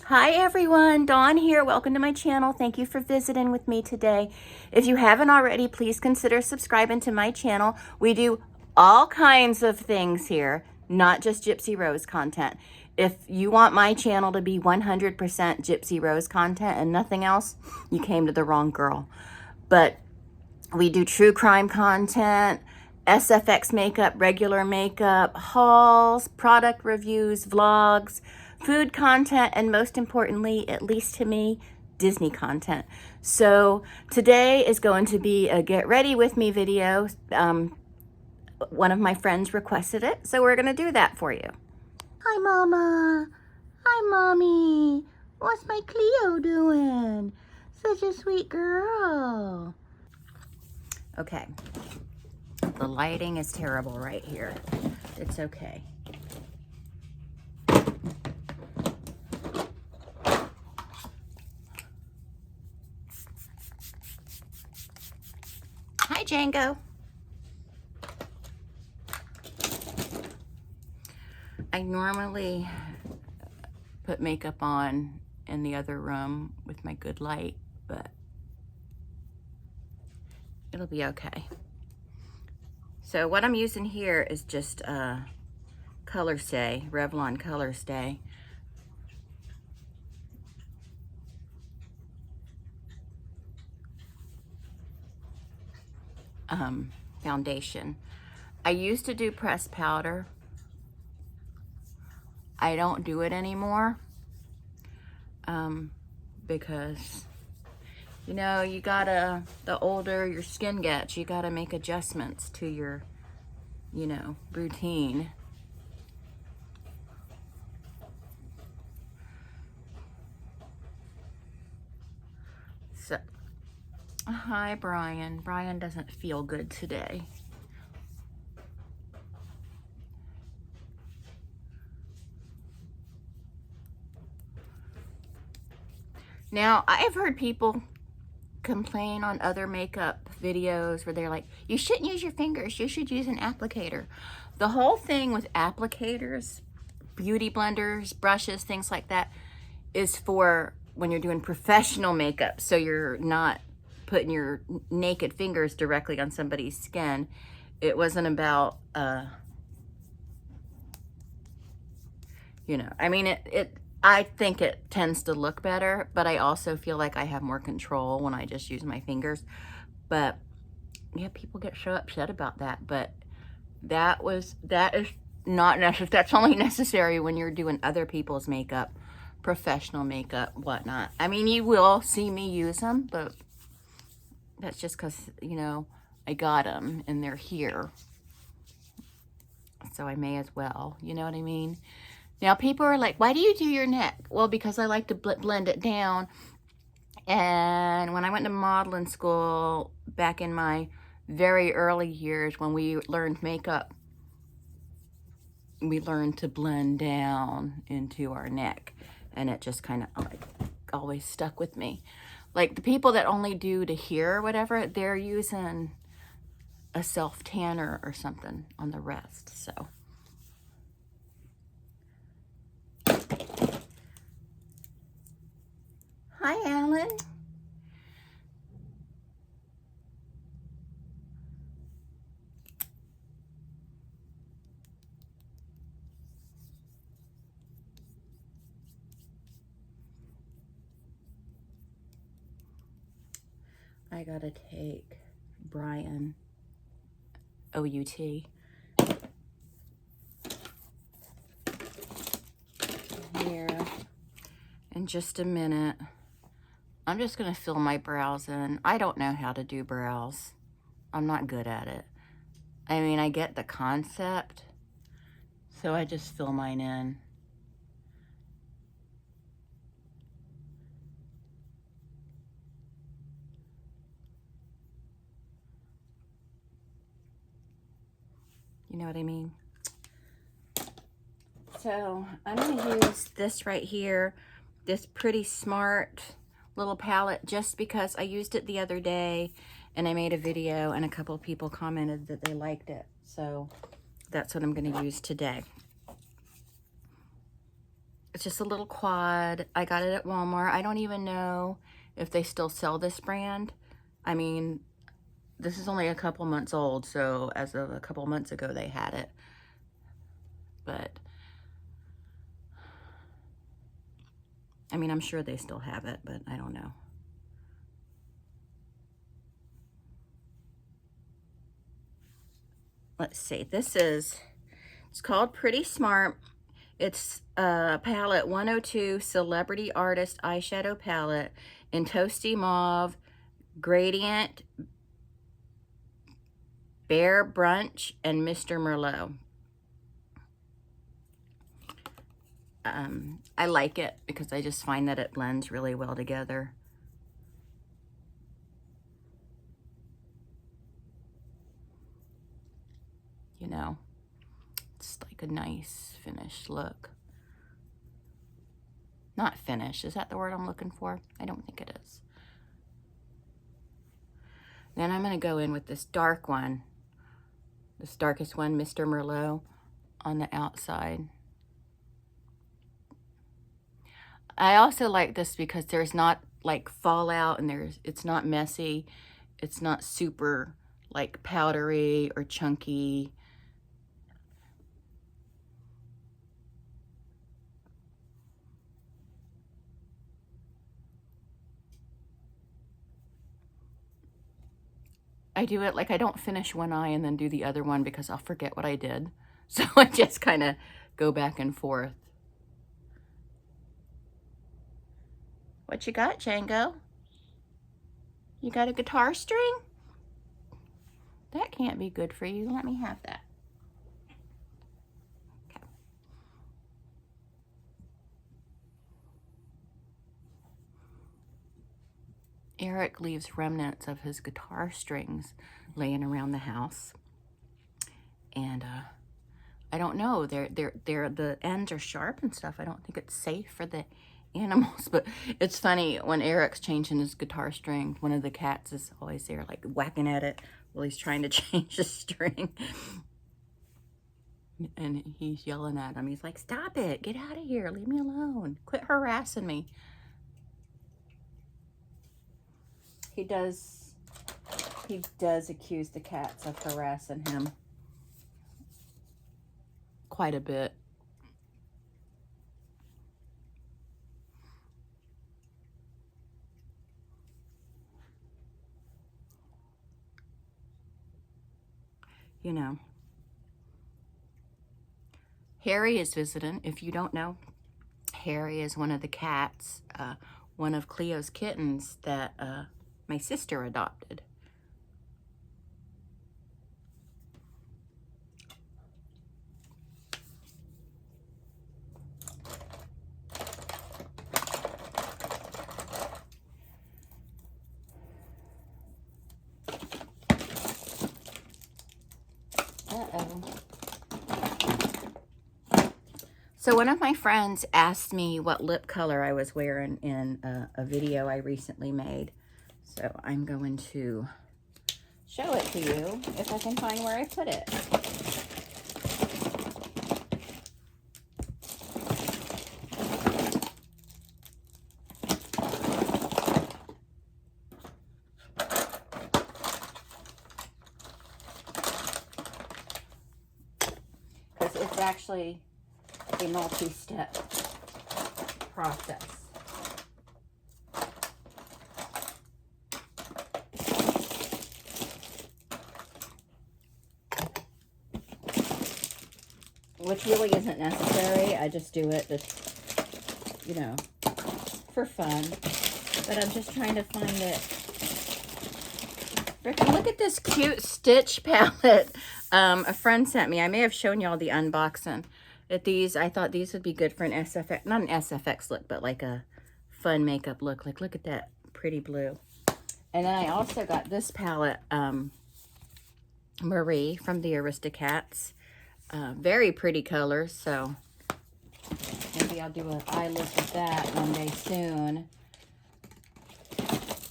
Hi everyone, Dawn here. Welcome to my channel. Thank you for visiting with me today. If you haven't already, please consider subscribing to my channel. We do all kinds of things here, not just Gypsy Rose content. If you want my channel to be 100% Gypsy Rose content and nothing else, you came to the wrong girl. But we do true crime content, SFX makeup, regular makeup, hauls, product reviews, vlogs, food content, and most importantly, at least to me, Disney content. So today is going to be a get ready with me video. One of my friends requested it, so we're going to do that for you. Hi, Mama. Hi, Mommy. What's my Cleo doing? Such a sweet girl. Okay. The lighting is terrible right here. It's okay. Hi, Django. I normally put makeup on in the other room with my good light, but it'll be okay. So what I'm using here is just Color Stay, Revlon Color Stay. Foundation. I used to do pressed powder. I don't do it anymore because, you know, you gotta, the older your skin gets, you gotta make adjustments to your, you know, routine. So, hi, Brian. Brian doesn't feel good today. Now, I've heard people complain on other makeup videos where they're like, you shouldn't use your fingers, you should use an applicator. The whole thing with applicators, beauty blenders, brushes, things like that, is for when you're doing professional makeup, so you're not putting your naked fingers directly on somebody's skin. It wasn't about, you know, I mean, I think it tends to look better, but I also feel like I have more control when I just use my fingers. But yeah, people get so upset about that, but that is not necessary. That's only necessary when you're doing other people's makeup, professional makeup, whatnot. I mean, you will see me use them, but that's just because, you know, I got them and they're here. So I may as well, you know what I mean? Now, people are like, why do you do your neck? Well, because I like to blend it down. And when I went to modeling school back in my very early years, when we learned makeup, we learned to blend down into our neck. And it just kind of like always stuck with me. Like the people that only do to here or whatever, they're using a self-tanner or something on the rest, so. Hi, Alan. I gotta take Brian, O-U-T, here in just a minute. I'm just gonna fill my brows in. I don't know how to do brows. I'm not good at it. I mean, I get the concept, so I just fill mine in. You know what I mean? So I'm gonna use this right here, this Pretty Smart little palette, just because I used it the other day and I made a video and a couple of people commented that they liked it. So that's what I'm gonna use today. It's just a little quad. I got it at Walmart. I don't even know if they still sell this brand. I mean, this is only a couple months old, so as of a couple months ago they had it. But I mean, I'm sure they still have it, but I don't know. Let's see. It's called Pretty Smart. It's a palette 102 Celebrity Artist Eyeshadow Palette in Toasty Mauve, Gradient, Bear Brunch, and Mr. Merlot. I like it because I just find that it blends really well together. You know, it's like a nice finished look. Not finished, is that the word I'm looking for? I don't think it is. Then I'm gonna go in with this dark one, this darkest one, Mr. Merlot, on the outside. I also like this because there's not like fallout and it's not messy. It's not super like powdery or chunky. I do it like I don't finish one eye and then do the other one because I'll forget what I did. So I just kind of go back and forth. What you got, Django? You got a guitar string? That can't be good for you. Let me have that. Okay. Eric leaves remnants of his guitar strings laying around the house. And I don't know, the ends are sharp and stuff. I don't think it's safe for the animals, but it's funny when Eric's changing his guitar string, one of the cats is always there like whacking at it while he's trying to change the string. And he's yelling at him. He's like, stop it, get out of here, leave me alone, quit harassing me. He does accuse the cats of harassing him quite a bit. You know, Harry is visiting. If you don't know, Harry is one of the cats, one of Cleo's kittens that my sister adopted. So one of my friends asked me what lip color I was wearing in a video I recently made. So I'm going to show it to you if I can find where I put it. Because it's actually a multi-step process. Which really isn't necessary. I just do it just, you know, for fun. But I'm just trying to find it. Frickin' look at this cute stitch palette a friend sent me. I may have shown y'all the unboxing. I thought these would be good for an SFX, not an SFX look, but like a fun makeup look. Like, look at that pretty blue. And then I also got this palette, Marie from the Aristocats. Very pretty colors, so maybe I'll do an eye look with that one day soon.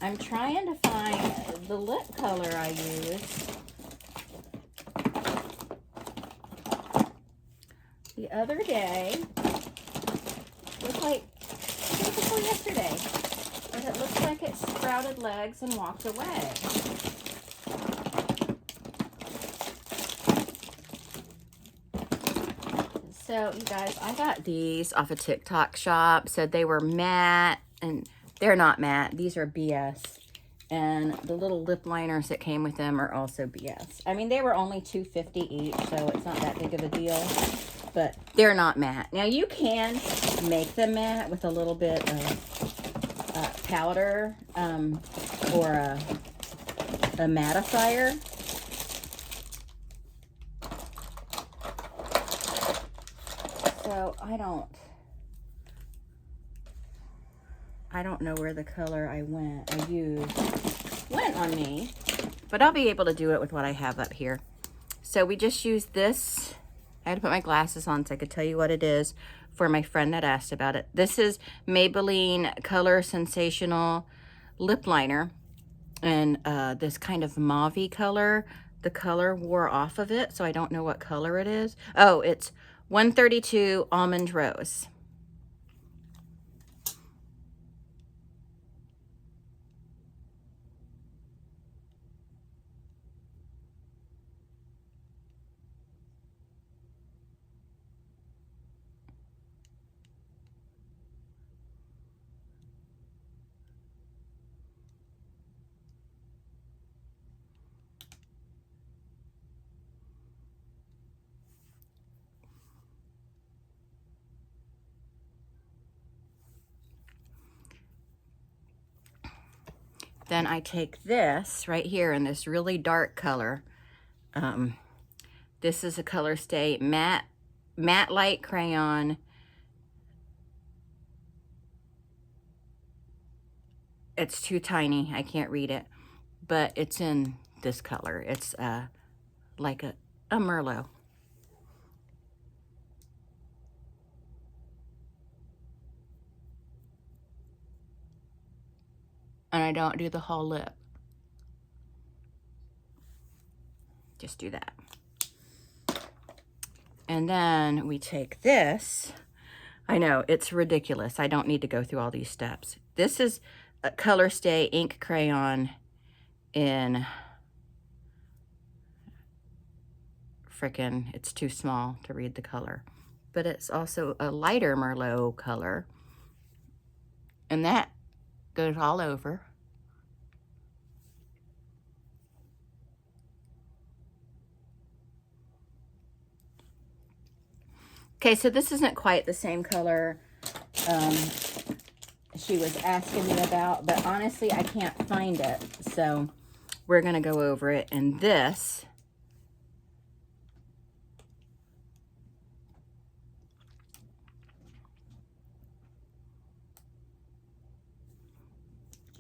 I'm trying to find the lip color I use. The other day, crowded legs and walked away. So, you guys, I got these off a TikTok shop. Said they were matte, and they're not matte. These are BS. And the little lip liners that came with them are also BS. I mean, they were only $2.50 each, so it's not that big of a deal. But they're not matte. Now, you can make them matte with a little bit of powder or a mattifier. So I don't know where the color I used went on me, but I'll be able to do it with what I have up here. So we just used this. I had to put my glasses on so I could tell you what it is for my friend that asked about it. This is Maybelline Color Sensational Lip Liner, and this kind of mauve-y color. The color wore off of it, so I don't know what color it is. Oh, it's 132 Almond Rose. Then I take this right here in this really dark color. This is a Color Stay matte light crayon. It's too tiny, I can't read it, but it's in this color. It's like a Merlot. And I don't do the whole lip. Just do that. And then we take this. I know, it's ridiculous. I don't need to go through all these steps. This is a Color Stay ink crayon in frickin', it's too small to read the color. But it's also a lighter Merlot color. And that goes all over. Okay, so this isn't quite the same color she was asking me about, but honestly, I can't find it. So we're gonna go over it in this.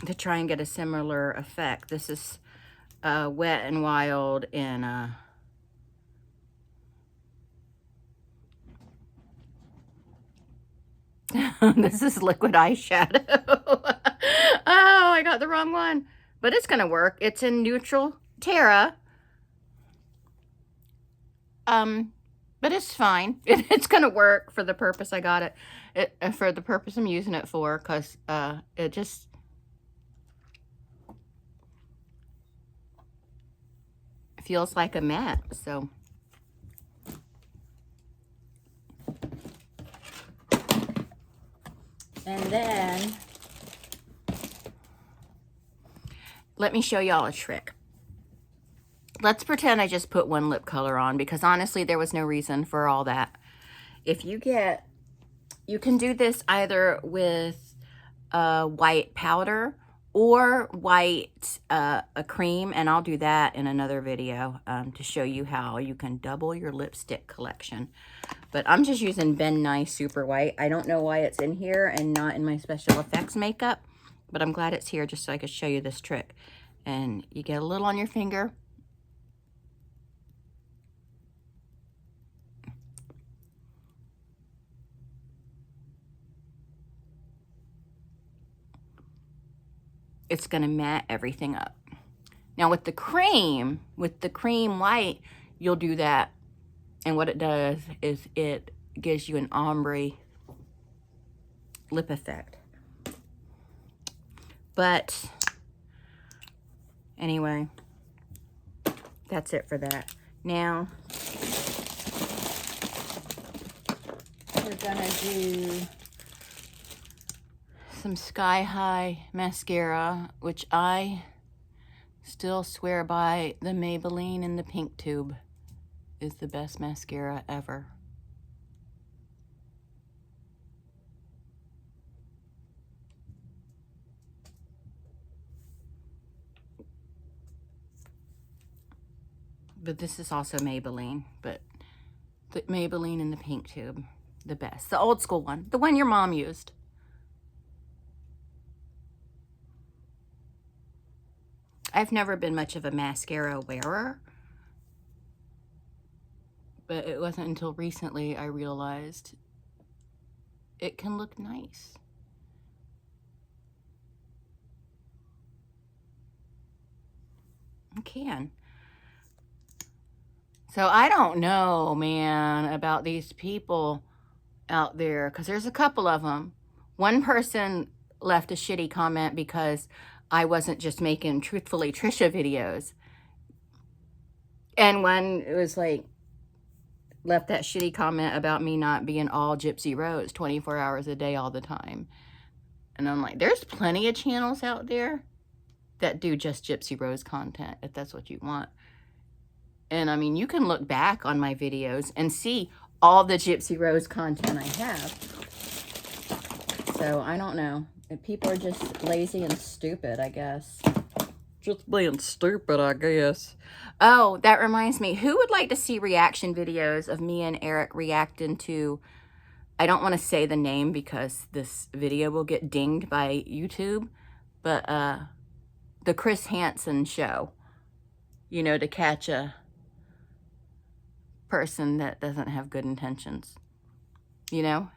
To try and get a similar effect. This is Wet n Wild in this is liquid eyeshadow. Oh, I got the wrong one. But it's gonna work. It's in Neutral Terra. But it's fine. It's gonna work for the purpose I got it. For the purpose I'm using it for, because it just feels like a matte. So and then let me show y'all a trick. Let's pretend I just put one lip color on, because honestly there was no reason for all that. If you get, you can do this either with white powder or white a cream, and I'll do that in another video to show you how you can double your lipstick collection. But I'm just using Ben Nye Super White. I don't know why it's in here and not in my special effects makeup, but I'm glad it's here just so I could show you this trick. And you get a little on your finger. It's gonna matte everything up. Now with the cream white, you'll do that. And what it does is it gives you an ombre lip effect. But Anyway, that's it for that. Now, we're gonna do some Sky High mascara, which I still swear by. The Maybelline in the pink tube is the best mascara ever. But this is also Maybelline, but the Maybelline in the pink tube, the best. The old school one, the one your mom used. I've never been much of a mascara wearer, but it wasn't until recently I realized it can look nice. It can. So I don't know, man, about these people out there, because there's a couple of them. One person left a shitty comment because I wasn't just making Truthfully Trisha videos. And one was like, left that shitty comment about me not being all Gypsy Rose 24 hours a day all the time. And I'm like, there's plenty of channels out there that do just Gypsy Rose content, if that's what you want. And I mean, you can look back on my videos and see all the Gypsy Rose content I have. So I don't know. If people are just lazy and stupid, I guess. Just being stupid, I guess. Oh, that reminds me. Who would like to see reaction videos of me and Eric reacting to, I don't want to say the name because this video will get dinged by YouTube, but the Chris Hansen show. You know, to catch a person that doesn't have good intentions, you know?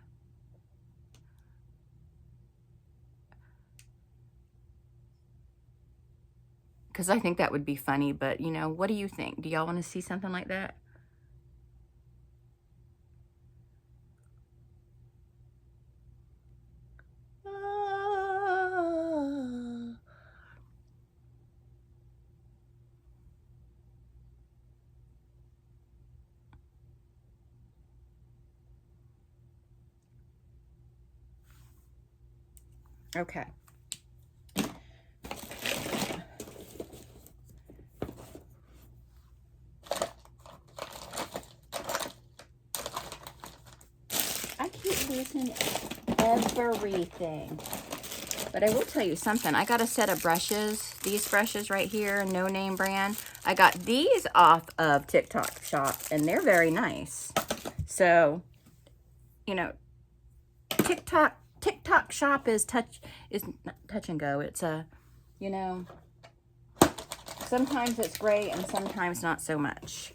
Because I think that would be funny, but, you know, what do you think? Do y'all want to see something like that? Okay. I keep losing everything. But I will tell you something. I got a set of brushes. These brushes right here, no name brand. I got these off of TikTok Shop, and they're very nice. So, you know, TikTok Shop is not touch and go. It's a, you know, sometimes it's great and sometimes not so much.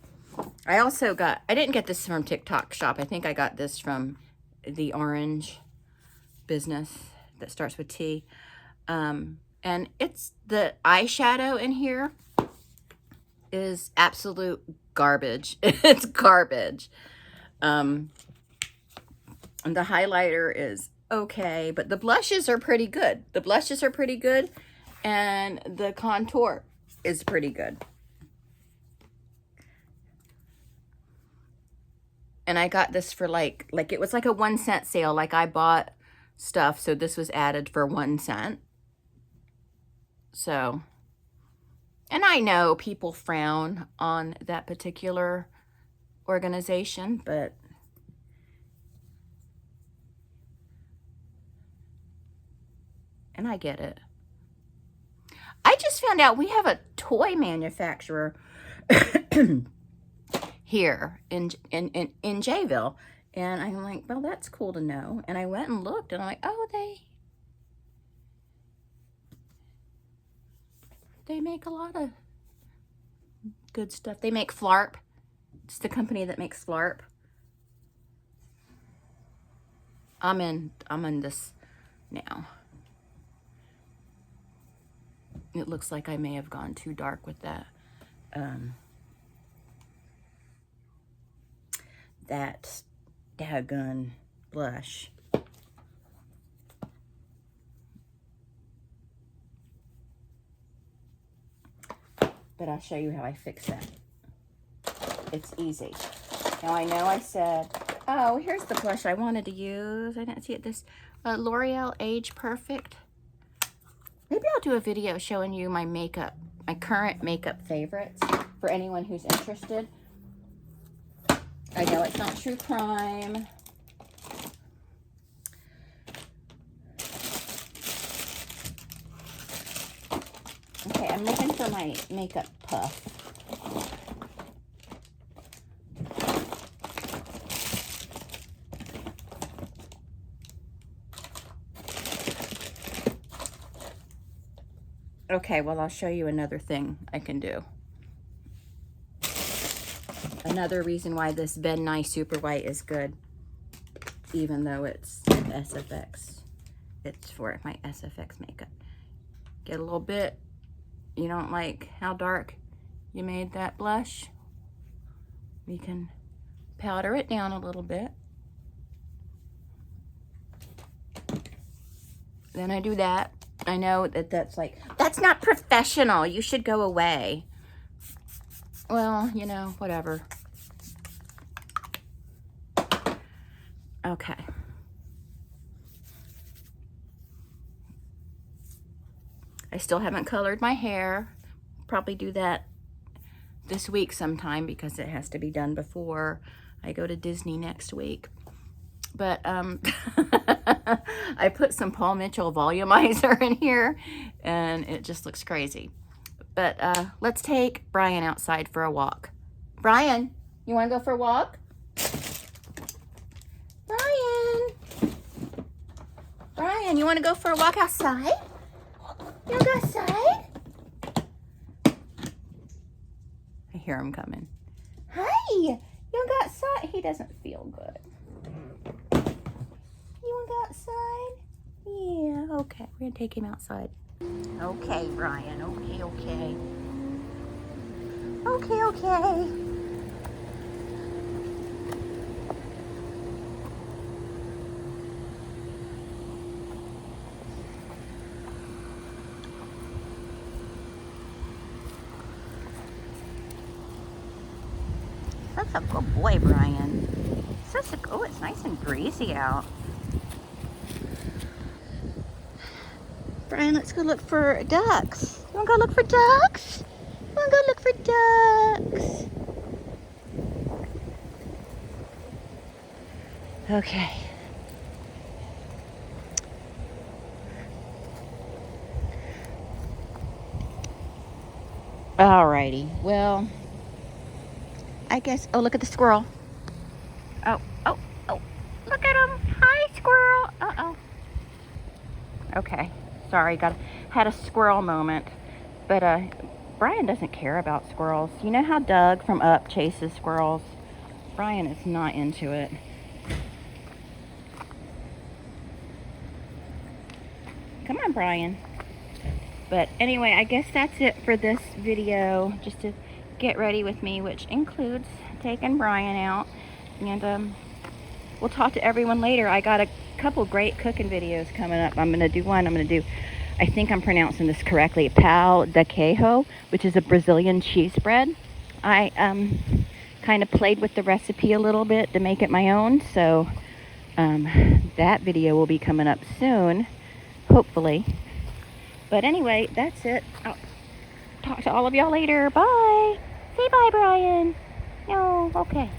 I also got, I didn't get this from TikTok Shop. I think I got this from the Orange business that starts with T. And it's the eyeshadow in here is absolute garbage. It's garbage. And the highlighter is okay, but the blushes are pretty good. The blushes are pretty good, and the contour is pretty good. And I got this for like it was like a 1 cent sale. Like I bought stuff, so this was added for 1 cent. So, and I know people frown on that particular organization, but and I get it. I just found out we have a toy manufacturer here in Jayville, and I'm like, well, that's cool to know. And I went and looked, and I'm like, oh, they make a lot of good stuff. They make Flarp. It's the company that makes Flarp. I'm in this now. It looks like I may have gone too dark with that. That daggone blush. but I'll show you how I fix that. It's easy. Now I know I said, oh, here's the blush I wanted to use. I didn't see it. This L'Oreal Age Perfect. Maybe I'll do a video showing you my makeup, my current makeup favorites for anyone who's interested. I know it's not true crime. Okay, I'm looking for my makeup puff. Okay, well, I'll show you another thing I can do. Another reason why this Ben Nye Super White is good, even though it's SFX. It's for my SFX makeup. Get a little bit, you don't like how dark you made that blush? We can powder it down a little bit. Then I do that. I know that that's like, that's not professional. You should go away. Well, you know, whatever. Okay. I still haven't colored my hair. Probably do that this week sometime because it has to be done before I go to Disney next week. But I put some Paul Mitchell volumizer in here and it just looks crazy. But let's take Brian outside for a walk. Brian, you want to go for a walk? Brian, you want to go for a walk outside? You want to go outside? I hear him coming. Hi, you want to go outside? He doesn't feel good. You want to go outside? Yeah, okay. We're going to take him outside. Okay, Brian. Okay, okay. Okay, okay. Such a good boy, Brian. Such a, oh, it's nice and breezy out. Brian, let's go look for ducks. You want to go look for ducks? You want to go look for ducks? Okay. Alrighty. Well, I guess, oh, look at the squirrel. Oh, oh, oh, look at him. Hi, squirrel. Uh-oh. Okay. Sorry, had a squirrel moment. But Brian doesn't care about squirrels. You know how Doug from Up chases squirrels? Brian is not into it. Come on, Brian. But anyway, I guess that's it for this video. Just to get ready with me, which includes taking Brian out. And we'll talk to everyone later. I got a couple great cooking videos coming up. I'm going to do one. I think I'm pronouncing this correctly, pão de queijo, which is a Brazilian cheese bread. I kind of played with the recipe a little bit to make it my own. So that video will be coming up soon, hopefully. But anyway, that's it. I'll talk to all of y'all later. Bye. Say bye, Brian. No, okay.